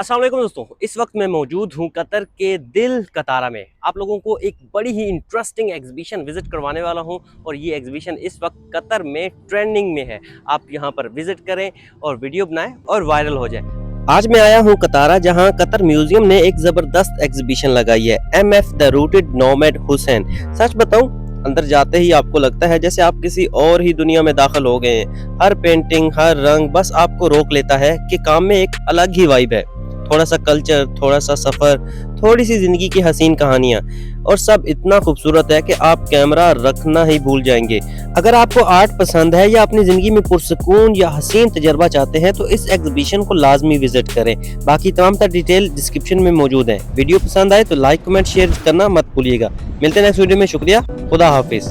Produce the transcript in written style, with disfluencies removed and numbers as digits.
अस्सलाम वालेकुम दोस्तों, इस वक्त मैं मौजूद हूँ कतर के दिल कतारा में। आप लोगों को एक बड़ी ही इंटरेस्टिंग एग्जीबिशन विजिट करवाने वाला हूँ और ये एग्जीबिशन इस वक्त कतर में ट्रेंडिंग में है। आप यहाँ पर विजिट करें और वीडियो बनाएं और वायरल हो जाए। आज मैं आया हूँ कतारा, जहाँ कतर म्यूजियम ने एक जबरदस्त एग्जीबिशन लगाई है, MF the rooted nomad Husain. सच बताऊं, अंदर जाते ही आपको लगता है जैसे आप किसी और ही दुनिया में दाखिल हो गए हैं। हर पेंटिंग, हर रंग बस आपको रोक लेता है कि काम में एक अलग ही वाइब है। थोड़ा सा कल्चर, थोड़ा सा सफर, थोड़ी सी जिंदगी की हसीन कहानियां, और सब इतना खूबसूरत है कि आप कैमरा रखना ही भूल जाएंगे। अगर आपको आर्ट पसंद है या अपनी जिंदगी में पुरसकून या हसीन तजर्बा चाहते हैं तो इस एग्जीबिशन को लाजमी विजिट करें। बाकी तमाम तर डिटेल डिस्क्रिप्शन में मौजूद है। वीडियो पसंद आए तो लाइक, कमेंट, शेयर करना मत भूलिएगा। मिलते हैं नेक्स्ट वीडियो में। शुक्रिया, खुदा हाफिज।